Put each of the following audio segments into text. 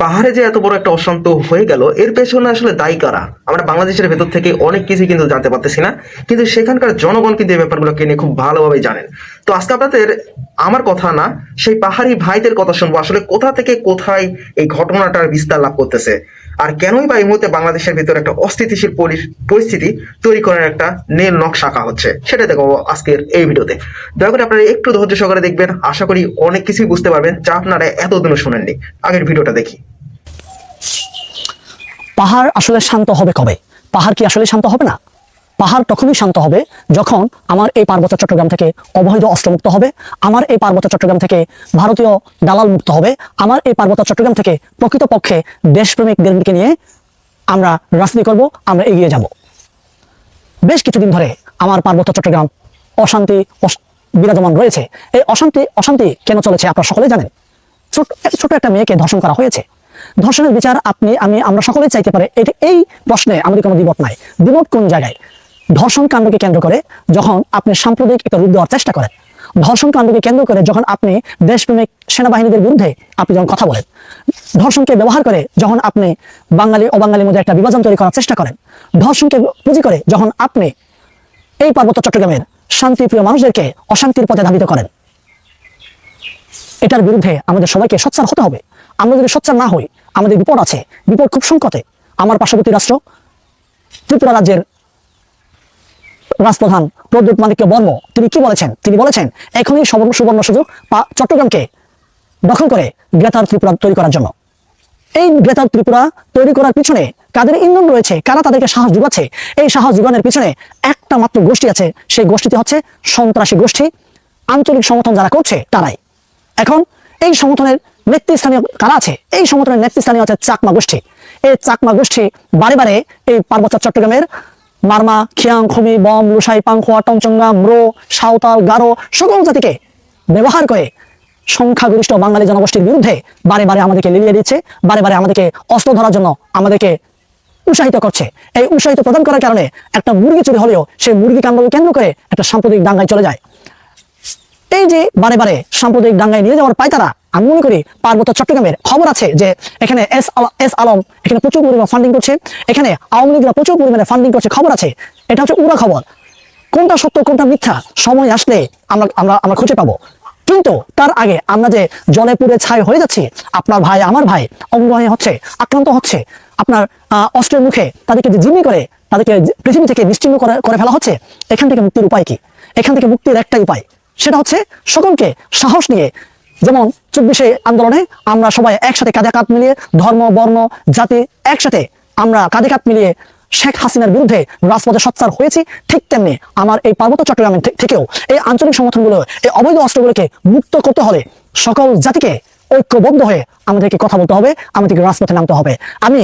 পাহাড়ে যে এত বড় একটা অশান্ত হয়ে গেল এর পেছনে আসলে দায়ী কারা? আমরা বাংলাদেশের ভেতর থেকে অনেক কিছু কিন্তু জানতে পারতেছি না, কিন্তু সেখানকার জনগণ কিন্তু এই ব্যাপারগুলোকে নিয়ে খুব ভালোভাবে জানেন। তো আজকে আপনাদের আমার কথা না, সেই পাহাড়ি ভাইদের কথা শুনবো, আসলে কোথা থেকে কোথায় এই ঘটনাটার বিস্তার লাভ করতেছে, আর কেনই বা এই মুহূর্তে বাংলাদেশের ভিতরে একটা অস্থিতিশীল পরিস্থিতি তৈরি করার একটা নীল নকশা আঁকা হচ্ছে, সেটা দেখো আজকের এই ভিডিওতে। দয়া করে আপনারা একটু ধৈর্য সহকারে দেখবেন, আশা করি অনেক কিছুই বুঝতে পারবেন যা আপনারা এতদিনও শুনেননি। আগের ভিডিওটা দেখি। পাহাড় আসলে শান্ত হবে কবে? পাহাড় কি আসলে শান্ত হবে না? পাহাড় তখনই শান্ত হবে যখন আমার এই পার্বত্য চট্টগ্রাম থেকে অবৈধ অস্ত্রমুক্ত হবে, আমার এই পার্বত্য চট্টগ্রাম থেকে ভারতীয় দালাল মুক্ত হবে, আমার এই পার্বত্য চট্টগ্রাম থেকে প্রকৃতপক্ষে দেশপ্রেমিকদেরকে নিয়ে আমরা রাজনীতি করব, আমরা এগিয়ে যাব। বেশ কিছুদিন ধরে আমার পার্বত্য চট্টগ্রাম অশান্তি বিরাজমান রয়েছে। এই অশান্তি কেন চলেছে আপনারা সকলেই জানেন। ছোট একটা মেয়েকে ধর্ষণ করা হয়েছে। ধর্ষণের বিচার আমরা সকলেই চাইতে পারে। এই প্রশ্নে আমাদের কোনো দ্বিমত নাই। দ্বিমত কোন জায়গায়? ধর্ষণ কাণ্ডকে কেন্দ্র করে যখন আপনি সাম্প্রদায়িক একটা রূপ দেওয়ার চেষ্টা করেন, ধর্ষণ কাণ্ডকে কেন্দ্র করে যখন আপনি দেশপ্রেমিক সেনাবাহিনীদের বিরুদ্ধে আপনি যখন কথা বলেন, ধর্ষণকে ব্যবহার করে যখন আপনি বাঙালি অবাঙালির মধ্যে একটা বিভাজন তৈরি করার চেষ্টা করেন, ধর্ষণকে পুঁজি করে যখন আপনি এই পার্বত্য চট্টগ্রামের শান্তিপ্রিয় মানুষদেরকে অশান্তির পথে ধাবিত করেন, এটার বিরুদ্ধে আমাদের সবাইকে সোচ্চার হতে হবে। আমরা যদি সোচ্চার না হই, আমাদের বিপদ আছে, বিপদ খুব সংকটে। আমার পার্শ্ববর্তী রাষ্ট্র ত্রিপুরা রাজ্যের রাজপ্রধান প্রদ্যুৎ মানিক্য বর্ম তিনি কি বলেছেন? তিনি বলেছেন এখনই সুবর্ণ সুযোগ চট্টগ্রামকে দখল করে গ্রেটার ত্রিপুরা তৈরি করার জন্য। এই গ্রেটার ত্রিপুরা তৈরি করার পিছনে কাদের ইন্ধন রয়েছে, কারা তাদেরকে সাহস যোগাচ্ছে? এই সাহস যোগানোর পিছনে একটা মাত্র গোষ্ঠী আছে, সেই গোষ্ঠীটি হচ্ছে সন্ত্রাসী গোষ্ঠী। আঞ্চলিক সমর্থন যারা করছে তারাই। এখন এই সংগঠনের নেতৃস্থানীয় কারা আছে? এই সংগঠনের নেতৃস্থানীয় আছে চাকমা গোষ্ঠী। এই চাকমা গোষ্ঠী বারে বারে এই পার্বত্য চট্টগ্রামের মারমা, খিয়াং, খুমি, বম, লুসাই, পাংখোয়া, টংচঙ্গা, ম্রো, সাঁওতাল, গারো সকল জাতিকে ব্যবহার করে সংখ্যাগরিষ্ঠ বাঙালি জনগোষ্ঠীর বিরুদ্ধে বারে বারে আমাদেরকে লিলিয়ে দিচ্ছে, বারে বারে আমাদেরকে অস্ত্র ধরার জন্য আমাদেরকে উৎসাহিত করছে। এই উৎসাহিত প্রদান করার কারণে একটা মুরগি চুরি হলেও সেই মুরগি কাণ্ডকে কেন্দ্র করে একটা সাম্প্রদায়িক দাঙ্গায় চলে যায়। এই যে বারে বারে সাম্প্রদায়িক দাঙ্গায় নিয়ে যাওয়ার পায়তারা, আমি মনে করি পার্বত্য চট্টগ্রামের খবর আছে যে এখানে এস আলম এখানে প্রচুর পরিমাণে ফান্ডিং করছে, এখানে আওয়ামী লীগরা প্রচুর পরিমাণে ফান্ডিং করছে, খবর আছে। এটা হচ্ছে উড়া খবর। কোনটা সত্য কোনটা মিথ্যা সময় আসলে আমরা খুঁজে পাবো। কিন্তু তার আগে আমরা যে জলে পুড়ে ছাই হয়ে যাচ্ছি, আপনার ভাই আমার ভাই অঙ্গহানি হচ্ছে, আক্রান্ত হচ্ছে, আপনার অস্ত্রের মুখে তাদেরকে যে জিম্মি করে তাদেরকে পৃথিবী থেকে নিশ্চিহ্ন করে ফেলা হচ্ছে, এখান থেকে মুক্তির উপায় কি? এখান থেকে মুক্তির একটাই উপায়, সেটা হচ্ছে সকলকে সাহস নিয়ে, যেমন 24শে আন্দোলনে আমরা সবাই একসাথে কাঁধে কাঁধ মিলিয়ে ধর্ম বর্ণ জাতি একসাথে আমরা কাঁধে কাঁধ মিলিয়ে শেখ হাসিনার বিরুদ্ধে রাজপথে সোচ্চার হয়েছি, ঠিক তেমনি আমার এই পার্বত্য চট্টগ্রামের থেকেও এই আঞ্চলিক সংগঠনগুলো এই অবৈধ অস্ত্রগুলোকে মুক্ত করতে হলে সকল জাতিকে ঐক্যবদ্ধ হয়ে আমাদেরকে কথা বলতে হবে, আমাদেরকে রাজপথে নামতে হবে। আমি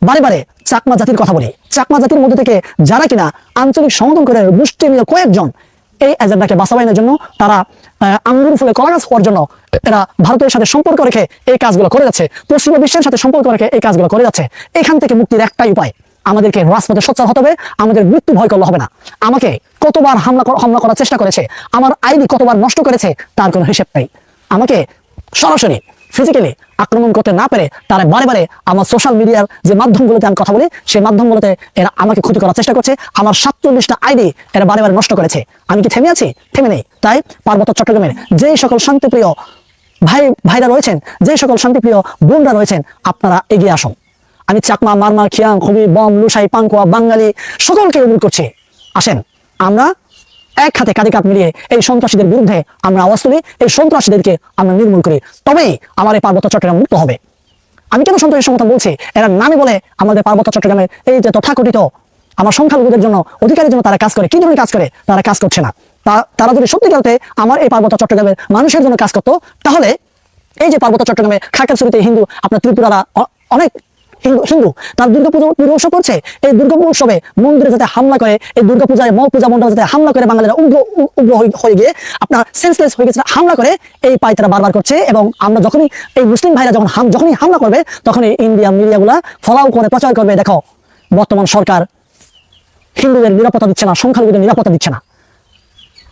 বারে বারে চাকমা জাতির কথা বলি। চাকমা জাতির মধ্যে থেকে যারা কিনা আঞ্চলিক সংগঠন করে গোষ্ঠী মিলে কয়েকজন এই এজেন্ডাকে বাস্তবায়নের জন্য তারা আঙ্গুর ফুলে কলা গাছ হওয়ার জন্য এরা ভারতের সাথে সম্পর্ক রেখে এই কাজগুলো করে যাচ্ছে, পশ্চিমা বিশ্বের সাথে সম্পর্ক রেখে এই কাজগুলো করে যাচ্ছে। এখান থেকে মুক্তির একটাই উপায়, আমাদেরকে রাজপথে সোচ্চার হতে হবে। আমাদের মৃত্যু ভয় করলে হবে না। আমাকে কতবার হামলা করার চেষ্টা করেছে, আমার আইডি কতবার নষ্ট করেছে তার কোনো হিসেব নেই। আমাকে সরাসরি ফিজিক্যালি আক্রমণ করতে না পেরে তারা বারে বারে আমার সোশ্যাল মিডিয়ার যে মাধ্যমগুলোতে আমি কথা বলি, সেই মাধ্যমগুলোতে এরা আমাকে ক্ষতি করার চেষ্টা করছে। আমার 47টা আইডি এরা বারে বারে নষ্ট করেছে। আমি কি থেমে আছি? থেমে নেই। তাই পার্বত্য চট্টগ্রামের যে সকল শান্তিপ্রিয় ভাইরা রয়েছেন, যে সকল শান্তিপ্রিয় বোনরা রয়েছেন, আপনারা এগিয়ে আসুন। আমি চাকমা, মারমা, খিয়াং, খুবই, বম, লুসাই, পাংখোয়া, বাঙালি সকলকে অনুরোধ করছি, আসেন আমরা এক হাতে কাঁধে কাঁধ মিলিয়ে এই সন্ত্রাসীদের বিরুদ্ধে আমরা আওয়াজ তুলি, এই সন্ত্রাসীদেরকে আমরা নির্মূল করি, তবেই আমার এই পার্বত্য চট্টগ্রাম মুক্ত হবে। আমি কেন সন্ত্রাসী সংগঠন বলছি? এরা নামে বলে আমাদের পার্বত্য চট্টগ্রামের এই যে তথাকথিত আমার সংখ্যালঘুদের জন্য অধিকারের জন্য তারা কাজ করে, কি ধরনের কাজ করে? তারা কাজ করছে না। তারা যদি সত্যিকারতে আমার এই পার্বত্য চট্টগ্রামের মানুষের জন্য কাজ করতো, তাহলে এই যে পার্বত্য চট্টগ্রামে খাগড়াছড়িতে হিন্দু, আপনার ত্রিপুরারা অনেক হিন্দু তার দুর্গাপুজো উৎসব করছে, এই দুর্গাপুর উৎসবে মন্দিরে যাতে হামলা করে, এই দুর্গাপূজায় পূজা মণ্ডপে যাতে হামলা করে, বাঙালিরা উগ্র হয়ে গিয়ে আপনার সেন্সলেস হয়ে গেছে, হামলা করে এই পায়তারা বারবার করছে। এবং আমরা যখনই এই মুসলিম ভাইরা যখনই হামলা করবে, তখনই ইন্ডিয়ান মিডিয়াগুলা ফলাও করে প্রচার করবে, দেখো বর্তমান সরকার হিন্দুদের নিরাপত্তা দিচ্ছে না, সংখ্যালঘুদের নিরাপত্তা দিচ্ছে না।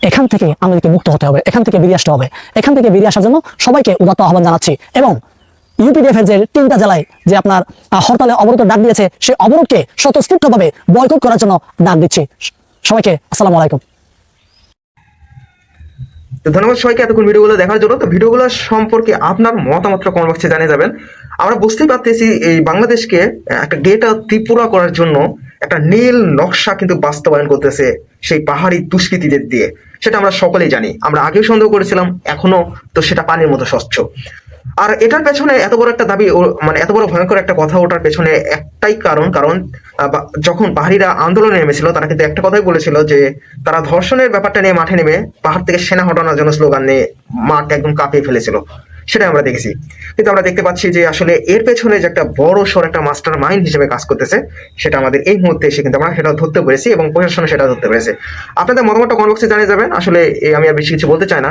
এখান থেকে আমাদেরকে মুক্ত হতে হবে, এখান থেকে বেরিয়ে আসতে হবে। এখান থেকে বেরিয়ে আসার জন্য সবাইকে উদাত্ত আহ্বান জানাচ্ছি। এবং ইউপিডিএফ এর যে 3টা জেলায় যে আপনার হরতালে অবরোধ ডাক দিয়েছে, সেই অবরোধকে স্বতঃস্ফূর্তভাবে বয়কট করার জন্য ডাক দিচ্ছি। সবাইকে আসসালামু আলাইকুম। তো ধন্যবাদ সবাইকে এতক্ষণ ভিডিওগুলো দেখার জন্য। তো ভিডিওগুলো সম্পর্কে আপনার মতামতটা কমেন্ট বক্সে জানিয়ে যাবেন। আমরা বুঝতেই পারতেছি এই বাংলাদেশকে একটা গ্রেটার ত্রিপুরা করার জন্য একটা নীল নকশা কিন্তু বাস্তবায়ন করতেছে সেই পাহাড়ি দুষ্কৃতীদের দিয়ে, সেটা আমরা সকলেই জানি। আমরা আগেও সন্দেহ করেছিলাম, এখনো তো সেটা পানির মতো স্বচ্ছ। আর এটার পেছনে এত বড় একটা দাবি মানে এত বড় ভয়ঙ্কর একটা কথা ওঠার পেছনে একটাই কারণ যখন পাহাড়িরা আন্দোলনে নেমেছিল তারা কিন্তু একটা কথাই বলেছিল যে তারা ধর্ষণের ব্যাপারটা নিয়ে মাঠে নেমে পাহাড় থেকে সেনা হটানোর জন্য স্লোগান নিয়ে মাঠ একদম কাঁপিয়ে ফেলেছিল, সেটা আমরা দেখেছি। কিন্তু আমরা দেখতে পাচ্ছি যে আসলে এর পেছনে যে একটা বড় সড় একটা মাস্টার মাইন্ড হিসেবে কাজ করতেছে, সেটা আমাদের এই মুহূর্তে এসে কিন্তু আমরা সেটা ধরতে পেরেছি এবং প্রশাসন সেটা ধরতে পেরেছে। আপনাদের মতামতটা কমেন্ট বক্সে জানিয়ে যাবেন। আসলে আমি আর বেশি কিছু বলতে চাই না।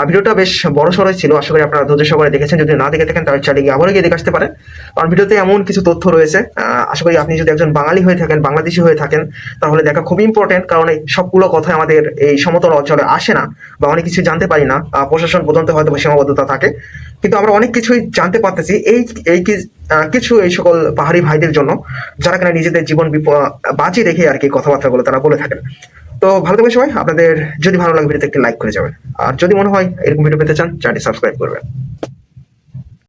ভিডিওটা বেশ বড় সড়ই ছিল, আশা করি আপনারা ধৈর্য সহকারে দেখেছেন। যদি না দেখে থাকেন তাহলে চ্যানেলে গিয়ে আবারও গিয়ে দেখে আসতে পারেন, কারণ ভিডিওতে এমন কিছু তথ্য রয়েছে। আশা করি আপনি যদি একজন বাঙালি হয়ে থাকেন, বাংলাদেশি হয়ে থাকেন, তাহলে দেখা খুব ইম্পর্টেন্ট, কারণ এই সবগুলো কথা আমাদের এই সমতল অঞ্চলে আসে না বা অনেক কিছু জানতে পারি না। প্রশাসন পর্যন্ত হয়তো সীমাবদ্ধতা থাকে, কিন্তু আমরা অনেক কিছুই জানতে পারতেছি কিছু এই সকল পাহাড়ি ভাইদের জন্য, যারা কিনা নিজেদের জীবন বাঁচিয়ে রেখে আর কি কথাবার্তাগুলো তারা বলে থাকেন। তো ভালো থাকবেন সবাই। আপনাদের যদি ভালো লাগে ভিডিওতে একটি লাইক করে যাবেন, আর যদি মনে হয় এরকম ভিডিও পেতে চান চ্যানেলটি সাবস্ক্রাইব করবেন।